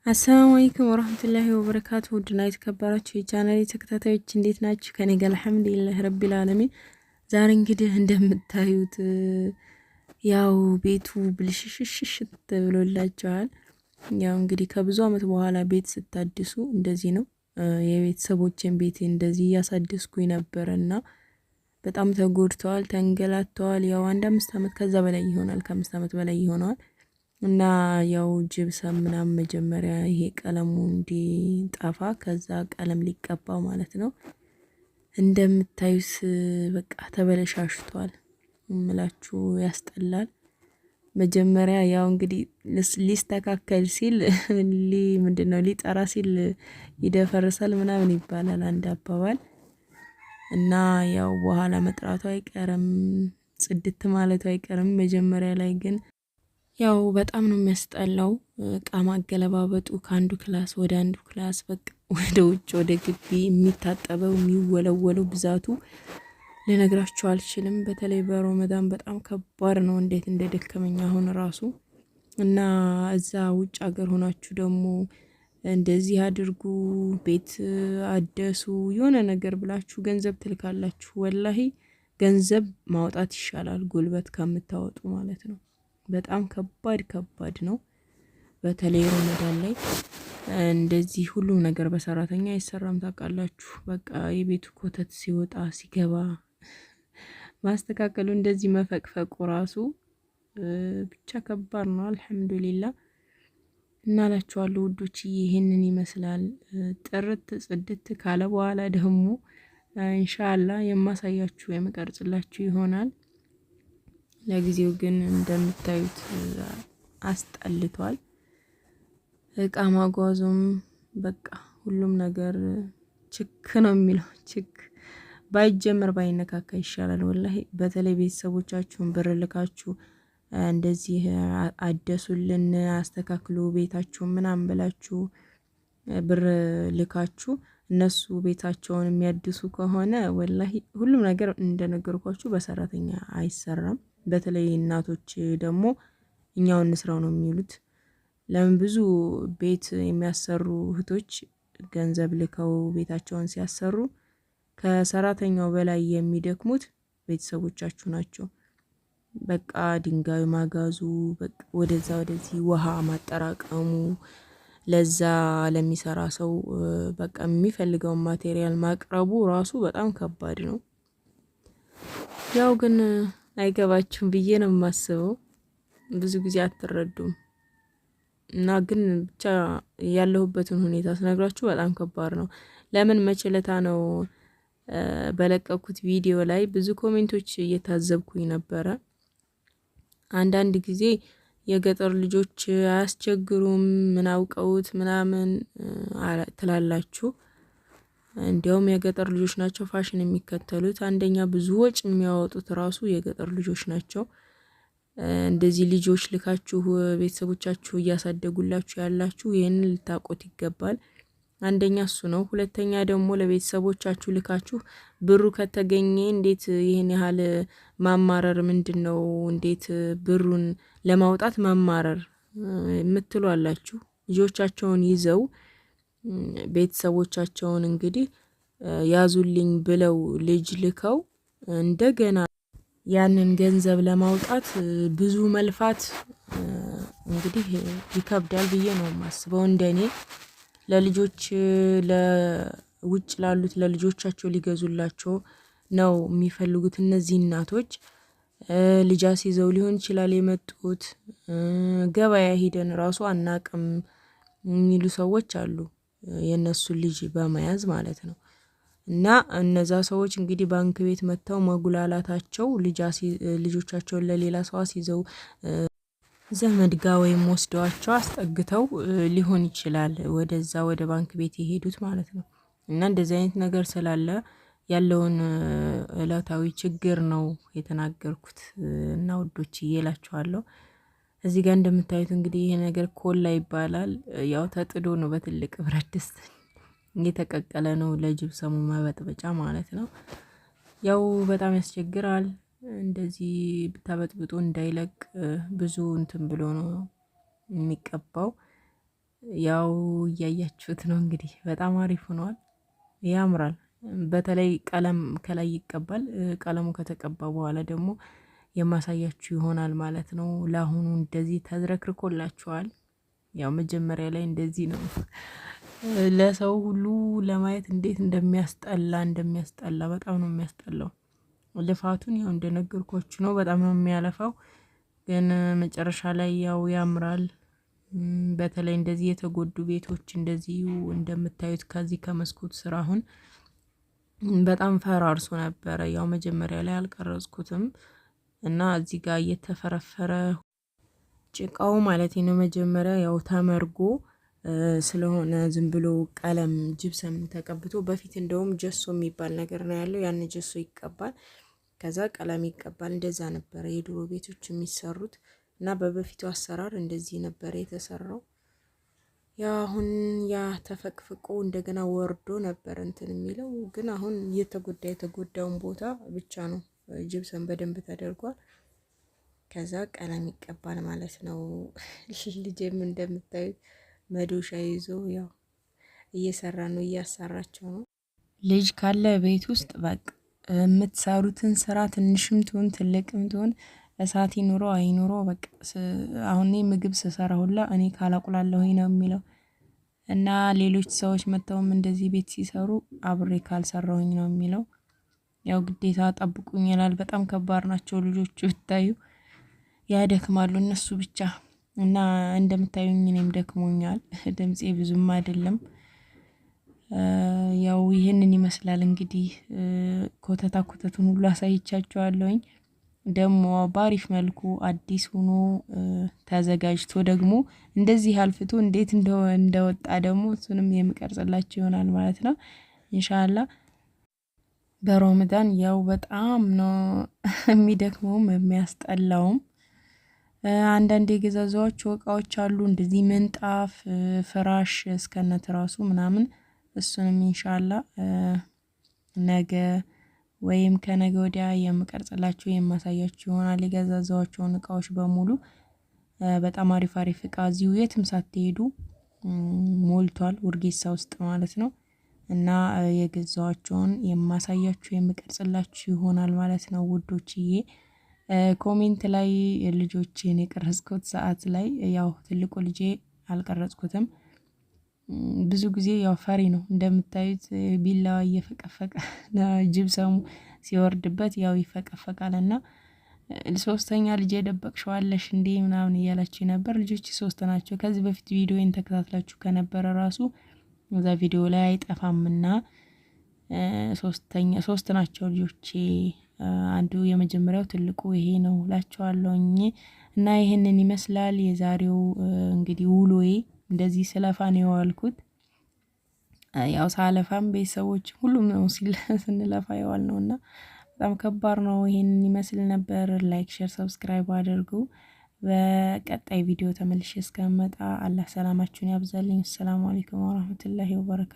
አሰላሙ አለይኩም ወራህመቱላሂ ወበረካቱ። ውድና የተከበራችሁ የቻናሌ ተከታታዮች እንዴት ናችሁ? ከኔ ጋር አልሐምዱሊላህ ረቢል ዓለሚን። ዛሬ እንግዲህ እንደምታዩት ያው ቤቱ ብልሽሽሽሽ ተብሎላችኋል። ያው እንግዲህ ከብዙ አመት በኋላ ቤት ስታድሱ እንደዚህ ነው። የቤተሰቦችን ቤት እንደዚህ እያሳደስኩኝ ነበርና በጣም ተጎድተዋል፣ ተንገላተዋል። ያው 5 አመት ከዛ በላይ ይሆናል፣ ከ5 አመት በላይ ይሆናል። እና ያው ጅብሰም ምናምን መጀመሪያ ይሄ ቀለሙ እንዲጠፋ ከዛ ቀለም ሊቀባው ማለት ነው። እንደምታዩት በቃ ተበለሻሽቷል። እምላችሁ ያስጠላል። መጀመሪያ ያው እንግዲህ ሊስተካከል ሲል ምንድነው ሊጠራ ሲል ይደፈርሳል ምናምን ይባላል አንድ አባባል። እና ያው በኋላ መጥራቱ አይቀርም፣ ጽድት ማለቱ አይቀርም። መጀመሪያ ላይ ግን ያው በጣም ነው የሚያስጠላው። እቃ ማገለባበጡ ከአንዱ ክላስ ወደ አንዱ ክላስ በቃ ወደ ውጭ ወደ ግቢ የሚታጠበው የሚወለወለው ብዛቱ ልነግራችሁ አልችልም። በተለይ በረመዳን በጣም ከባድ ነው። እንዴት እንደደከመኝ አሁን ራሱ እና እዛ ውጭ ሀገር ሆናችሁ ደግሞ እንደዚህ አድርጉ፣ ቤት አደሱ፣ የሆነ ነገር ብላችሁ ገንዘብ ትልካላችሁ። ወላሂ ገንዘብ ማውጣት ይሻላል ጉልበት ከምታወጡ ማለት ነው። በጣም ከባድ ነው። በተለይ ረመዳን ላይ እንደዚህ ሁሉም ነገር በሰራተኛ አይሰራም ታውቃላችሁ። በቃ የቤቱ ኮተት ሲወጣ ሲገባ ማስተካከሉ እንደዚህ መፈቅፈቁ ራሱ ብቻ ከባድ ነው። አልሐምዱሊላህ እናላችኋለሁ ውዶች፣ ይሄንን ይመስላል። ጥርት ጽድት ካለ በኋላ ደግሞ ኢንሻአላህ የማሳያችሁ የምቀርጽላችሁ ይሆናል። ለጊዜው ግን እንደምታዩት አስጠልቷል። እቃ ማጓዙም በቃ ሁሉም ነገር ችክ ነው የሚለው። ችክ ባይጀመር ባይነካካ ይሻላል ወላሂ። በተለይ ቤተሰቦቻችሁን ብር ልካችሁ እንደዚህ አደሱልን፣ አስተካክሉ ቤታችሁን ምናምን ብላችሁ ብር ልካችሁ እነሱ ቤታቸውን የሚያድሱ ከሆነ ወላሂ ሁሉም ነገር እንደነገርኳችሁ በሰራተኛ አይሰራም። በተለይ እናቶች ደግሞ እኛው እንስራው ነው የሚሉት። ለምን ብዙ ቤት የሚያሰሩ እህቶች ገንዘብ ልከው ቤታቸውን ሲያሰሩ ከሰራተኛው በላይ የሚደክሙት ቤተሰቦቻችሁ ናቸው። በቃ ድንጋይ ማጋዙ፣ በቃ ወደዛ ወደዚህ ውሃ ማጠራቀሙ፣ ለዛ ለሚሰራ ሰው በቃ የሚፈልገውን ማቴሪያል ማቅረቡ ራሱ በጣም ከባድ ነው። ያው ግን አይገባችሁም ብዬ ነው የማስበው። ብዙ ጊዜ አትረዱም። እና ግን ብቻ ያለሁበትን ሁኔታ ስነግራችሁ በጣም ከባድ ነው። ለምን መችለታ ነው በለቀኩት ቪዲዮ ላይ ብዙ ኮሜንቶች እየታዘብኩኝ ነበረ። አንዳንድ ጊዜ የገጠር ልጆች አያስቸግሩም ምን አውቀውት ምናምን ትላላችሁ። እንዲያውም የገጠር ልጆች ናቸው ፋሽን የሚከተሉት። አንደኛ ብዙ ወጭ የሚያወጡት ራሱ የገጠር ልጆች ናቸው። እንደዚህ ልጆች ልካችሁ ቤተሰቦቻችሁ እያሳደጉላችሁ ያላችሁ ይሄንን ልታቆት ይገባል። አንደኛ እሱ ነው። ሁለተኛ ደግሞ ለቤተሰቦቻችሁ ልካችሁ ብሩ ከተገኘ እንዴት ይሄን ያህል ማማረር ምንድነው? እንዴት ብሩን ለማውጣት ማማረር የምትሉ አላችሁ። ልጆቻቸውን ይዘው ቤተሰቦቻቸውን እንግዲህ ያዙልኝ ብለው ልጅ ልከው እንደገና ያንን ገንዘብ ለማውጣት ብዙ መልፋት እንግዲህ ይከብዳል ብዬ ነው የማስበው። እንደኔ ለልጆች ለውጭ ላሉት ለልጆቻቸው ሊገዙላቸው ነው የሚፈልጉት እነዚህ እናቶች። ልጅ አስይዘው ሊሆን ይችላል የመጡት፣ ገበያ ሄደን ራሱ አናቅም የሚሉ ሰዎች አሉ፣ የነሱን ልጅ በመያዝ ማለት ነው። እና እነዛ ሰዎች እንግዲህ ባንክ ቤት መጥተው መጉላላታቸው ልጆቻቸውን ለሌላ ሰው አስይዘው ዘመድ ጋር ወይም ወስደዋቸው አስጠግተው ሊሆን ይችላል ወደዛ ወደ ባንክ ቤት የሄዱት ማለት ነው። እና እንደዚህ አይነት ነገር ስላለ ያለውን እለታዊ ችግር ነው የተናገርኩት እና ውዶች እየላችኋለሁ። እዚህ ጋር እንደምታዩት እንግዲህ ይሄ ነገር ኮላ ይባላል። ያው ተጥዶ ነው በትልቅ ብረት ድስት እየተቀቀለ ነው ለጅብሰሙ መበጥበጫ ማለት ነው። ያው በጣም ያስቸግራል። እንደዚህ ብታበጥብጡ እንዳይለቅ ብዙ እንትን ብሎ ነው የሚቀባው። ያው እያያችሁት ነው እንግዲህ በጣም አሪፍ ሆኗል፣ ያምራል። በተለይ ቀለም ከላይ ይቀባል። ቀለሙ ከተቀባ በኋላ ደግሞ የማሳያችሁ ይሆናል ማለት ነው። ለአሁኑ እንደዚህ ተዝረክርኮላችኋል። ያው መጀመሪያ ላይ እንደዚህ ነው ለሰው ሁሉ ለማየት እንዴት እንደሚያስጠላ በጣም ነው የሚያስጠላው። ልፋቱን ያው እንደነገርኳችሁ ነው፣ በጣም ነው የሚያለፋው። ግን መጨረሻ ላይ ያው ያምራል። በተለይ እንደዚህ የተጎዱ ቤቶች እንደዚህ እንደምታዩት ከዚህ ከመስኮት ስራ አሁን በጣም ፈራርሶ ነበረ። ያው መጀመሪያ ላይ አልቀረጽኩትም እና እዚህ ጋር እየተፈረፈረ ጭቃው ማለት ነው። መጀመሪያ ያው ተመርጎ ስለሆነ ዝም ብሎ ቀለም ጅብሰም ተቀብቶ፣ በፊት እንደውም ጀሶ የሚባል ነገር ነው ያለው። ያን ጀሶ ይቀባል፣ ከዛ ቀለም ይቀባል። እንደዛ ነበረ የድሮ ቤቶች የሚሰሩት እና በበፊቱ አሰራር እንደዚህ ነበረ የተሰራው። ያ አሁን ያ ተፈቅፍቆ እንደገና ወርዶ ነበር እንትን የሚለው። ግን አሁን የተጎዳውን ቦታ ብቻ ነው ጅብሰም በደንብ ተደርጓል። ከዛ ቀለም ይቀባል ማለት ነው። ልጄም እንደምታዩት መዶሻ ይዞ ያው እየሰራ ነው፣ እያሰራቸው ነው። ልጅ ካለ ቤት ውስጥ በቃ የምትሰሩትን ስራ ትንሽም ትሁን ትልቅም ትሁን እሳት ይኑሮ አይኑሮ በቃ አሁን ምግብ ስሰራ ሁላ እኔ ካላቁላለሁኝ ነው የሚለው እና ሌሎች ሰዎች መተውም እንደዚህ ቤት ሲሰሩ አብሬ ካልሰራሁኝ ነው የሚለው። ያው ግዴታ ጠብቁኝ ይላል። በጣም ከባድ ናቸው ልጆቹ ብታዩ፣ ያደክማሉ እነሱ ብቻ። እና እንደምታዩኝ እኔም ደክሞኛል፣ ድምጼ ብዙም አይደለም። ያው ይህንን ይመስላል እንግዲህ ኮተቱን ሁሉ አሳይቻችኋለሁኝ። ደግሞ ባሪፍ መልኩ አዲስ ሆኖ ተዘጋጅቶ ደግሞ እንደዚህ አልፍቶ እንዴት እንደወጣ ደግሞ እሱንም የምቀርጽላችሁ ይሆናል ማለት ነው ኢንሻአላህ። በረመዳን ያው በጣም ነው የሚደክመውም የሚያስጠላውም። አንዳንድ የገዛዛቸው እቃዎች አሉ እንደዚህ ምንጣፍ፣ ፍራሽ እስከነ ትራሱ ምናምን። እሱንም ኢንሻአላህ ነገ ወይም ከነገ ወዲያ የምቀርጽላችሁ የማሳያችሁ ይሆናል። የገዛዛቸውን እቃዎች በሙሉ በጣም አሪፍ እቃ እዚሁ የትም ሳትሄዱ ሞልቷል፣ ውርጌሳ ውስጥ ማለት ነው። እና የገዛዋቸውን የማሳያችሁ የምቀርጽላችሁ ይሆናል ማለት ነው ውዶችዬ። ኮሜንት ላይ ልጆቼን የቀረጽኩት ሰዓት ላይ ያው ትልቁ ልጄ አልቀረጽኩትም። ብዙ ጊዜ ያው ፈሪ ነው እንደምታዩት፣ ቢላዋ እየፈቀፈቀ ጅብሰሙ ሲወርድበት ያው ይፈቀፈቃልና ሶስተኛ ልጅ የደበቅሽዋለሽ እንዴ ምናምን እያላችሁ ነበር። ልጆች 3 ናቸው። ከዚህ በፊት ቪዲዮን ተከታትላችሁ ከነበረ ራሱ እዛ ቪዲዮ ላይ አይጠፋምና ሶስት ናቸው ልጆቼ። አንዱ የመጀመሪያው ትልቁ ይሄ ነው እላችኋለሁኝ። እና ይሄንን ይመስላል የዛሬው እንግዲህ ውሎዬ። እንደዚህ ስለፋ ነው የዋልኩት። ያው ሳለፋም ቤተሰቦች ሁሉም ነው ስንለፋ የዋል ነውና በጣም ከባድ ነው። ይሄንን ይመስል ነበር። ላይክ፣ ሼር፣ ሰብስክራይብ አድርጉ። በቀጣይ ቪዲዮ ተመልሼ እስከመጣ አላህ ሰላማችሁን ያብዛልኝ። ሰላም አለይኩም ወራህመቱላሂ ወበረካቱ።